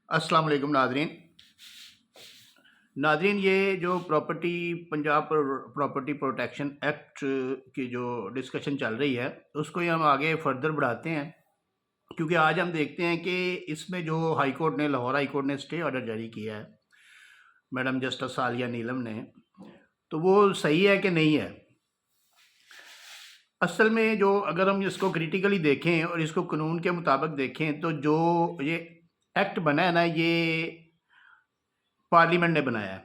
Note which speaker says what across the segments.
Speaker 1: السلام علیکم ناظرین یہ جو پنجاب پراپرٹی پروٹیکشن ایکٹ کی جو ڈسکشن چل رہی ہے اس کو ہم آگے فردر بڑھاتے ہیں، کیونکہ آج ہم دیکھتے ہیں کہ اس میں جو لاہور ہائی کورٹ نے سٹے آرڈر جاری کیا ہے میڈم جسٹس عالیہ نیلم نے، تو وہ صحیح ہے کہ نہیں ہے۔ اصل میں جو اگر ہم اس کو کریٹیکلی دیکھیں اور اس کو قانون کے مطابق دیکھیں تو جو یہ ایکٹ بنا ہے نا، یہ پارلیمنٹ نے بنایا ہے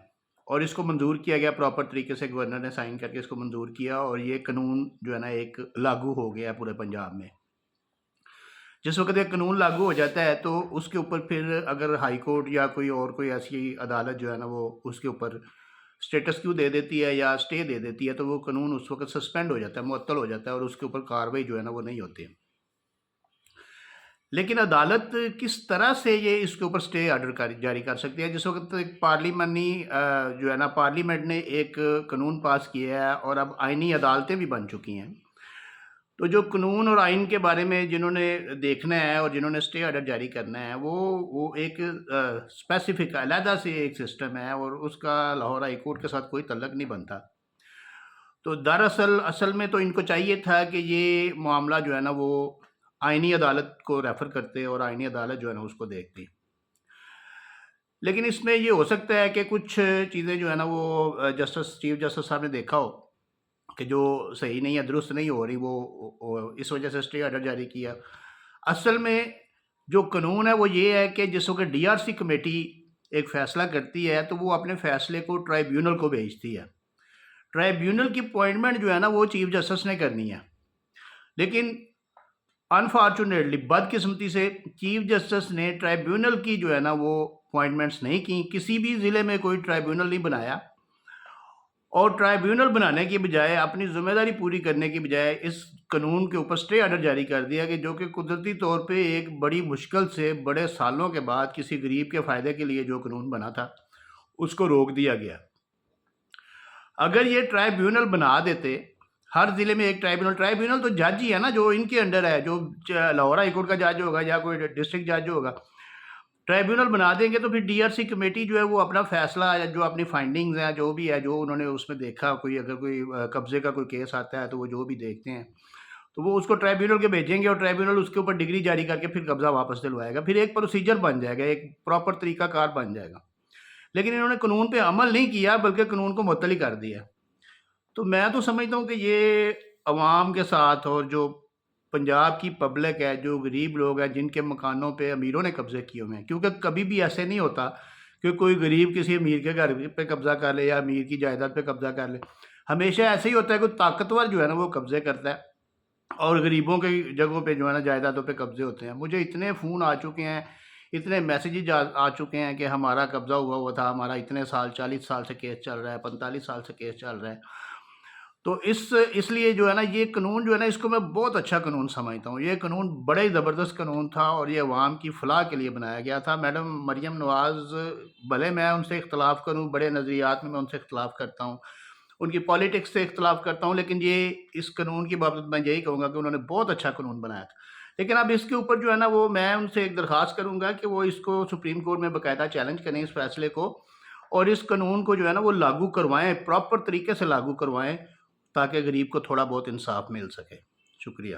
Speaker 1: اور اس کو منظور کیا گیا پراپر طریقے سے، گورنر نے سائن کر کے اس کو منظور کیا اور یہ قانون جو ہے نا ایک لاگو ہو گیا پورے پنجاب میں۔ جس وقت یہ قانون لاگو ہو جاتا ہے تو اس کے اوپر پھر اگر ہائی کورٹ یا کوئی ایسی عدالت جو ہے نا وہ اس کے اوپر سٹیٹس کیو دے دیتی ہے یا سٹے دے دیتی ہے تو وہ قانون اس وقت سسپینڈ ہو جاتا ہے، معطل ہو جاتا ہے اور اس کے اوپر کاروائی جو ہے نا وہ نہیں ہوتی۔ لیکن عدالت کس طرح سے یہ اس کے اوپر سٹے آرڈر جاری کر سکتی ہے جس وقت پارلیمانی جو ہے نا پارلیمنٹ نے ایک قانون پاس کیا ہے اور اب آئینی عدالتیں بھی بن چکی ہیں، تو جو قانون اور آئین کے بارے میں جنہوں نے دیکھنا ہے اور جنہوں نے سٹے آرڈر جاری کرنا ہے وہ ایک اسپیسیفک علیحدہ سے ایک سسٹم ہے اور اس کا لاہور ہائی کورٹ کے ساتھ کوئی تعلق نہیں بنتا۔ تو اصل میں تو ان کو چاہیے تھا کہ یہ معاملہ جو ہے نا وہ آئینی عدالت کو ریفر کرتے اور آئینی عدالت جو ہے نا اس کو دیکھتی، لیکن اس میں یہ ہو سکتا ہے کہ کچھ چیزیں جو ہے نا وہ چیف جسٹس صاحب نے دیکھا ہو کہ جو صحیح نہیں ہے، درست نہیں ہو رہی، وہ اس وجہ سے سٹے آرڈر جاری کیا۔ اصل میں جو قانون ہے وہ یہ ہے کہ جس وقت ڈی آر سی کمیٹی ایک فیصلہ کرتی ہے تو وہ اپنے فیصلے کو ٹرائیبیونل کو بھیجتی ہے۔ ٹرائیبیونل کی اپوائنٹمنٹ جو ہے نا وہ چیف جسٹس نے کرنی ہے، لیکن انفارچونیٹلی بدقسمتی سے چیف جسٹس نے ٹرائیبیونل کی جو ہے نا وہ اپوائنٹمنٹس نہیں کی، کسی بھی ضلع میں کوئی ٹرائیبیونل نہیں بنایا، اور ٹرائیبیونل بنانے کی بجائے اپنی ذمہ داری پوری کرنے کی بجائے اس قانون کے اوپر سٹے آرڈر جاری کر دیا کہ جو کہ قدرتی طور پہ ایک بڑی مشکل سے بڑے سالوں کے بعد کسی غریب کے فائدے کے لیے جو قانون بنا تھا اس کو روک دیا گیا۔ اگر یہ ٹرائیبیونل بنا دیتے، ہر ضلع میں ایک ٹرائیبیونل تو جج ہی ہے نا جو ان کے انڈر ہے، جو لاہور ہائی کورٹ کا جج ہوگا یا کوئی ڈسٹرکٹ جج ہوگا، ٹرائیبیونل بنا دیں گے تو پھر ڈی آر سی کمیٹی جو ہے وہ اپنا فیصلہ جو اپنی فائنڈنگز ہیں جو بھی ہے جو انہوں نے اس میں دیکھا، اگر کوئی قبضے کا کوئی کیس آتا ہے تو وہ جو بھی دیکھتے ہیں تو وہ اس کو ٹرائیبیونل کے بھیجیں گے اور ٹرائیبیونل اس کے اوپر ڈگری جاری کر کے پھر قبضہ واپس دلوائے گا، پھر ایک پروسیجر بن جائے گا، ایک پراپر طریقہ کار بن جائے گا۔ لیکن انہوں نے قانون پہ عمل نہیں کیا بلکہ قانون کو معطل ہی کر دیا۔ تو میں تو سمجھتا ہوں کہ یہ عوام کے ساتھ اور جو پنجاب کی پبلک ہے، جو غریب لوگ ہیں جن کے مکانوں پہ امیروں نے قبضے کیے ہوئے ہیں، کیونکہ کبھی بھی ایسے نہیں ہوتا کہ کوئی غریب کسی امیر کے گھر پہ قبضہ کر لے یا امیر کی جائیداد پہ قبضہ کر لے، ہمیشہ ایسے ہی ہوتا ہے، کوئی طاقتور جو ہے نا وہ قبضے کرتا ہے اور غریبوں کی جگہوں پہ جو ہے نا جائیدادوں پہ قبضے ہوتے ہیں۔ مجھے اتنے فون آ چکے ہیں، اتنے میسیجز آ چکے ہیں کہ ہمارا قبضہ ہوا تھا، ہمارا اتنے سال 40 سال سے کیس چل رہا ہے، 45 سال سے کیس چل رہا ہے۔ تو اس لیے جو ہے نا یہ قانون جو ہے نا اس کو میں بہت اچھا قانون سمجھتا ہوں۔ یہ قانون بڑے زبردست قانون تھا اور یہ عوام کی فلاح کے لیے بنایا گیا تھا۔ میڈم مریم نواز، بھلے میں ان سے اختلاف کروں، بڑے نظریات میں ان سے اختلاف کرتا ہوں، ان کی پالیٹکس سے اختلاف کرتا ہوں، لیکن یہ اس قانون کی بابت میں یہی کہوں گا کہ انہوں نے بہت اچھا قانون بنایا تھا۔ لیکن اب اس کے اوپر جو ہے نا وہ میں ان سے ایک درخواست کروں گا کہ وہ اس کو سپریم کورٹ میں باقاعدہ چیلنج کریں اس فیصلے کو، اور اس قانون کو جو ہے نا وہ لاگو کروائیں، پراپر طریقے سے لاگو کروائیں، تاکہ غریب کو تھوڑا بہت انصاف مل سکے۔ شکریہ۔